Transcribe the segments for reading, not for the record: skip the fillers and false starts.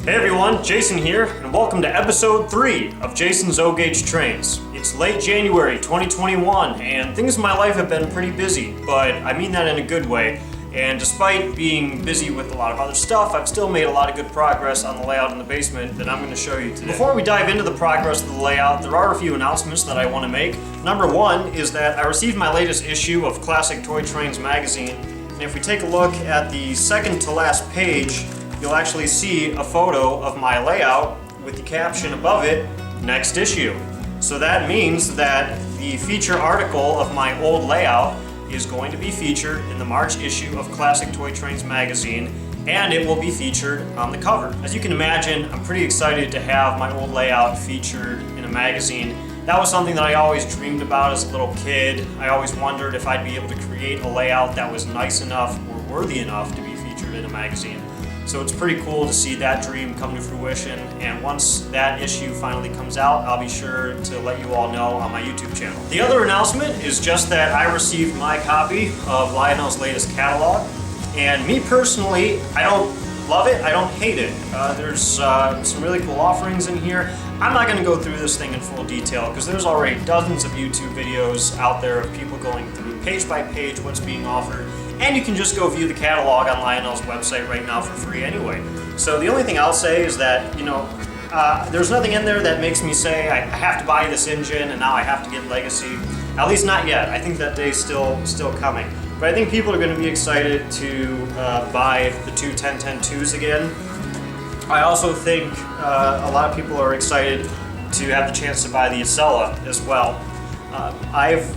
Hey everyone, Jason here, and welcome to episode 3 of Jason's O-Gauge Trains. It's late January 2021, and things in my life have been pretty busy, but I mean that in a good way. And despite being busy with a lot of other stuff, I've still made a lot of good progress on the layout in the basement that I'm going to show you today. Before we dive into the progress of the layout, there are a few announcements that I want to make. Number one is that I received my latest issue of Classic Toy Trains magazine, and if we take a look at the second to last page, you'll actually see a photo of my layout with the caption above it, next issue. So that means that the feature article of my old layout is going to be featured in the March issue of Classic Toy Trains magazine, and it will be featured on the cover. As you can imagine, I'm pretty excited to have my old layout featured in a magazine. That was something that I always dreamed about as a little kid. I always wondered if I'd be able to create a layout that was nice enough or worthy enough to be featured in a magazine. So it's pretty cool to see that dream come to fruition, and once that issue finally comes out, I'll be sure to let you all know on my YouTube channel. The other announcement is just that I received my copy of Lionel's latest catalog, and me personally, I don't love it, I don't hate it. There's some really cool offerings in here. I'm not going to go through this thing in full detail because there's already dozens of YouTube videos out there of people going through page by page what's being offered. And you can just go view the catalog on Lionel's website right now for free anyway. So the only thing I'll say is that, there's nothing in there that makes me say I have to buy this engine and now I have to get Legacy. At least not yet. I think that day's still coming. But I think people are going to be excited to buy the two 1010-2s again. I also think a lot of people are excited to have the chance to buy the Acela as well. I've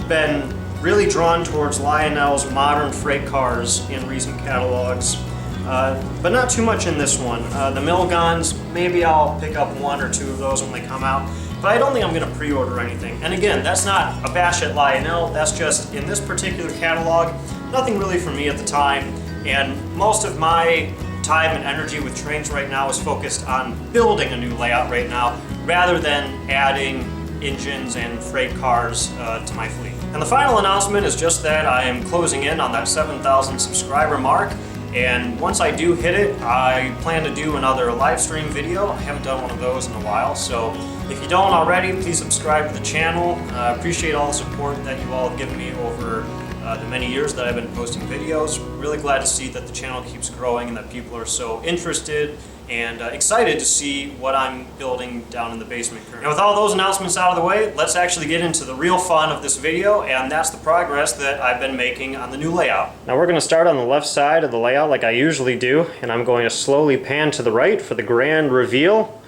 been really drawn towards Lionel's modern freight cars in recent catalogs, but not too much in this one. The Milgons, maybe I'll pick up one or two of those when they come out, but I don't think I'm going to pre-order anything. And again, that's not a bash at Lionel, that's just in this particular catalog, nothing really for me at the time, and most of my time and energy with trains right now is focused on building a new layout right now, rather than adding engines and freight cars to my fleet. And the final announcement is just that I am closing in on that 7,000 subscriber mark, and once I do hit it, I plan to do another live stream video. I haven't done one of those in a while, so if you don't already, please subscribe to the channel. I appreciate all the support that you all have given me over the many years that I've been posting videos. Really glad to see that the channel keeps growing and that people are so interested and excited to see what I'm building down in the basement currently. And with all those announcements out of the way, let's actually get into the real fun of this video, and that's the progress that I've been making on the new layout. Now we're going to start on the left side of the layout like I usually do, and I'm going to slowly pan to the right for the grand reveal.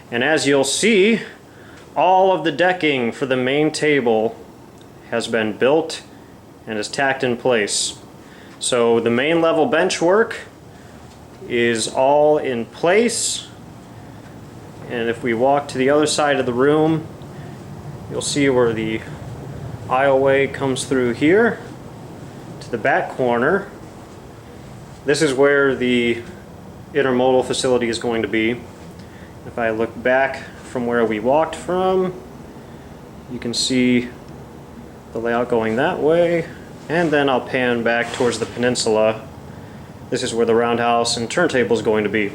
And as you'll see, all of the decking for the main table has been built and is tacked in place. So the main level bench work is all in place, and if we walk to the other side of the room, you'll see where the aisleway comes through here to the back corner. This is where the intermodal facility is going to be. If I look back from where we walked from, you can see the layout going that way, and then I'll pan back towards the peninsula. This is where the roundhouse and turntable is going to be.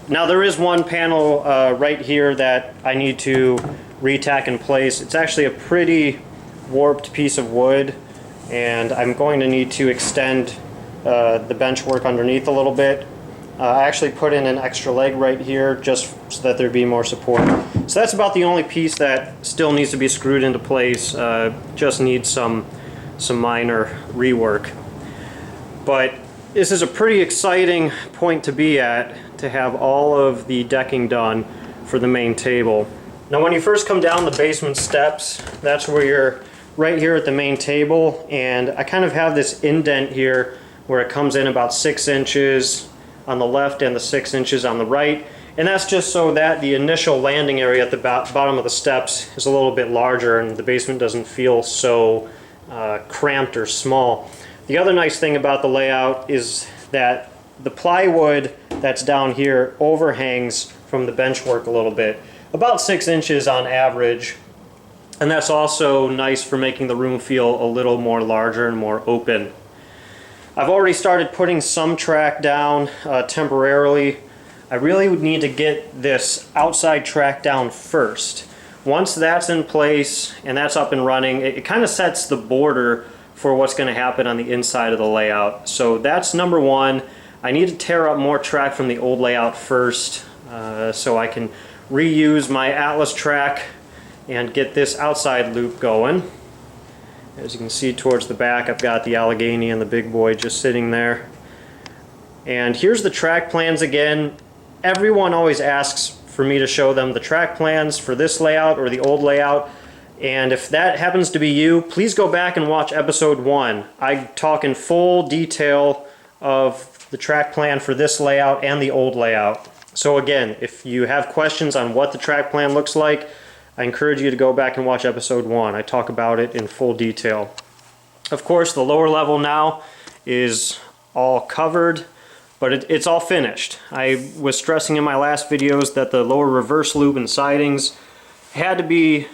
Now there is one panel right here that I need to retack in place. It's actually a pretty warped piece of wood, and I'm going to need to extend the bench work underneath a little bit. I actually put in an extra leg right here just so that there'd be more support. So that's about the only piece that still needs to be screwed into place. Just needs some minor rework. But this is a pretty exciting point to be at, to have all of the decking done for the main table. Now when you first come down the basement steps, that's where you're right here at the main table, and I kind of have this indent here where it comes in about 6 inches on the left and the 6 inches on the right, and that's just so that the initial landing area at the bottom of the steps is a little bit larger and the basement doesn't feel so cramped or small. The other nice thing about the layout is that the plywood that's down here overhangs from the bench work a little bit, about 6 inches on average, and that's also nice for making the room feel a little more larger and more open. I've already started putting some track down temporarily I really would need to get this outside track down first. Once that's in place and that's up and running, it kind of sets the border for what's going to happen on the inside of the layout. So that's number one. I need to tear up more track from the old layout first so I can reuse my Atlas track and get this outside loop going. As you can see towards the back, I've got the Allegheny and the big boy just sitting there. And here's the track plans again. Everyone always asks for me to show them the track plans for this layout or the old layout. And if that happens to be you, please go back and watch episode 1. I talk in full detail of the track plan for this layout and the old layout. So again, if you have questions on what the track plan looks like, I encourage you to go back and watch episode 1. I talk about it in full detail. Of course, the lower level now is all covered, but it's all finished. I was stressing in my last videos that the lower reverse loop and sidings had to be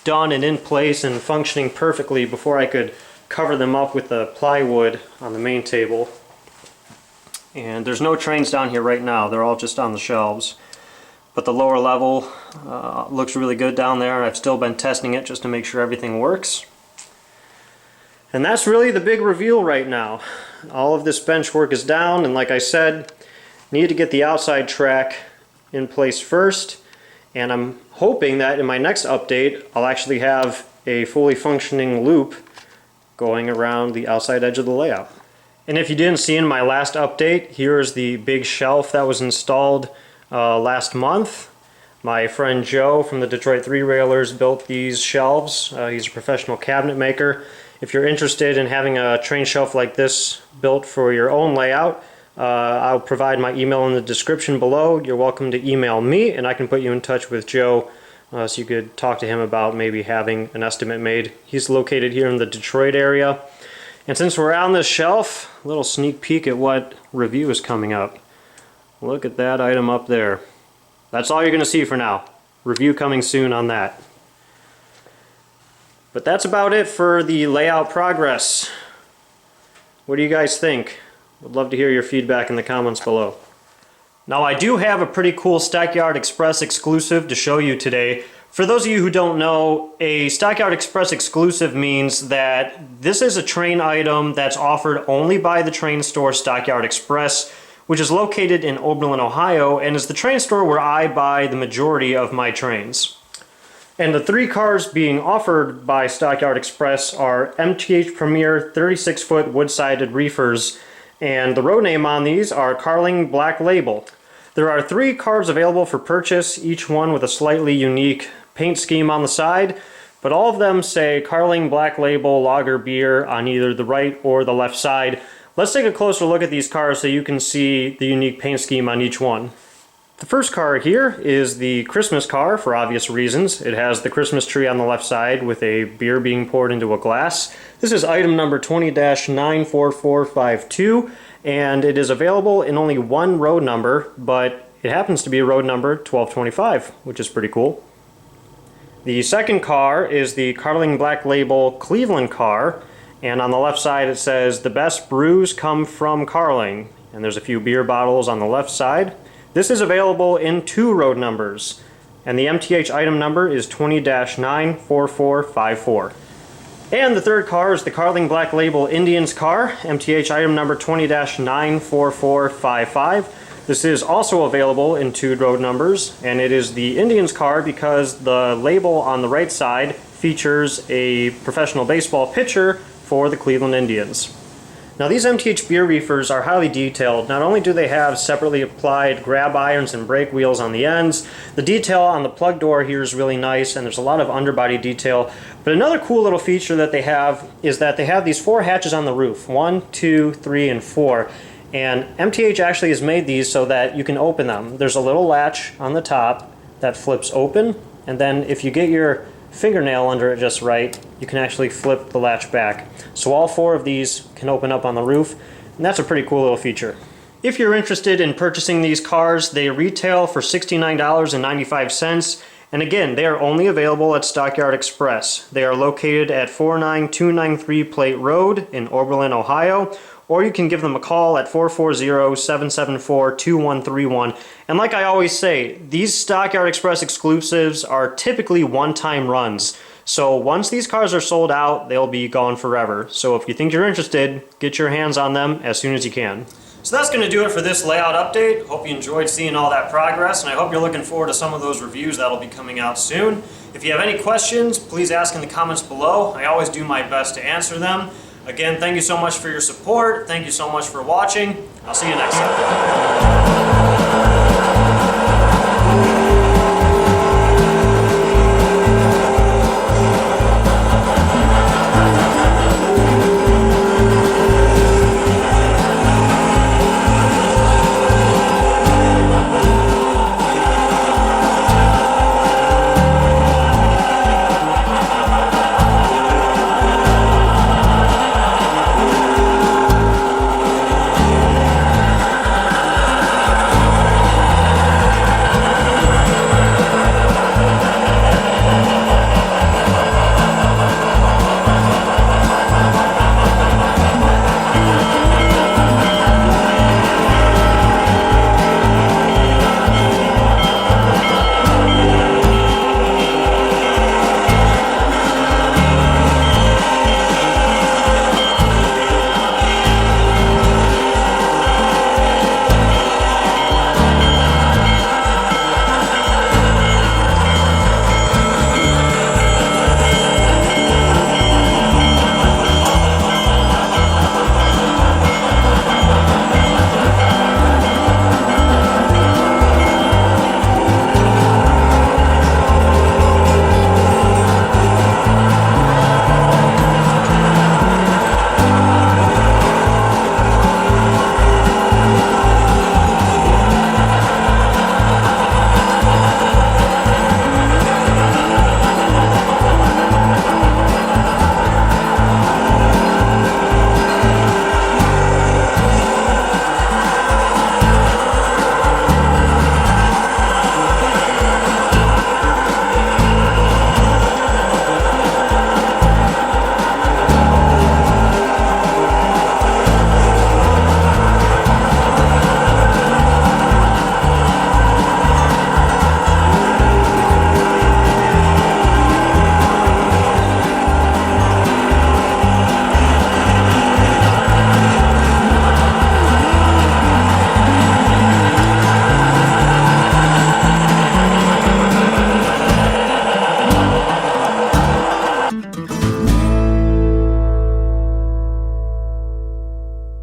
done and in place and functioning perfectly before I could cover them up with the plywood on the main table. And there's no trains down here right now, they're all just on the shelves. But the lower level looks really good down there. I've still been testing it just to make sure everything works. And that's really the big reveal right now. All of this bench work is down, and like I said, need to get the outside track in place first. And I'm hoping that in my next update, I'll actually have a fully functioning loop going around the outside edge of the layout. And if you didn't see in my last update, here's the big shelf that was installed last month. My friend Joe from the Detroit 3 Railers built these shelves. He's a professional cabinet maker. If you're interested in having a train shelf like this built for your own layout, I'll provide my email in the description below. You're welcome to email me and I can put you in touch with Joe so you could talk to him about maybe having an estimate made. He's located here in the Detroit area. And since we're on this shelf, a little sneak peek at what review is coming up. Look at that item up there. That's all you're going to see for now. Review coming soon on that. But that's about it for the layout progress. What do you guys think? Would love to hear your feedback in the comments below. Now I do have a pretty cool Stockyard Express exclusive to show you today. For those of you who don't know, a Stockyard Express exclusive means that this is a train item that's offered only by the train store Stockyard Express, which is located in Oberlin, Ohio, and is the train store where I buy the majority of my trains. And the 3 cars being offered by Stockyard Express are MTH Premier 36-foot wood-sided reefers, and the road name on these are Carling Black Label. There are 3 cars available for purchase, each one with a slightly unique paint scheme on the side, but all of them say Carling Black Label Lager Beer on either the right or the left side. Let's take a closer look at these cars so you can see the unique paint scheme on each one. The first car here is the Christmas car for obvious reasons. It has the Christmas tree on the left side with a beer being poured into a glass. This is item number 20-94452 and it is available in only one road number, but it happens to be road number 1225, which is pretty cool. The second car is the Carling Black Label Cleveland car, and on the left side it says the best brews come from Carling, and there's a few beer bottles on the left side. This is available in 2 road numbers, and the MTH item number is 20-94454. And the third car is the Carling Black Label Indians car, MTH item number 20-94455. This is also available in 2 road numbers, and it is the Indians car because the label on the right side features a professional baseball pitcher for the Cleveland Indians. Now these MTH beer reefers are highly detailed. Not only do they have separately applied grab irons and brake wheels on the ends, the detail on the plug door here is really nice and there's a lot of underbody detail. But another cool little feature that they have is that they have these 4 hatches on the roof. 1, 2, 3, and 4. And MTH actually has made these so that you can open them. There's a little latch on the top that flips open, and then if you get your fingernail under it just right, you can actually flip the latch back. So all 4 of these can open up on the roof, and that's a pretty cool little feature. If you're interested in purchasing these cars, they retail for $69.95, and again, they are only available at Stockyard Express. They are located at 49293 Plate Road in Oberlin, Ohio, or you can give them a call at 440-774-2131. And like I always say, these Stockyard Express exclusives are typically one-time runs. So once these cars are sold out, they'll be gone forever. So if you think you're interested, get your hands on them as soon as you can. So that's going to do it for this layout update. Hope you enjoyed seeing all that progress, and I hope you're looking forward to some of those reviews that'll be coming out soon. If you have any questions, please ask in the comments below. I always do my best to answer them. Again, thank you so much for your support. Thank you so much for watching. I'll see you next time.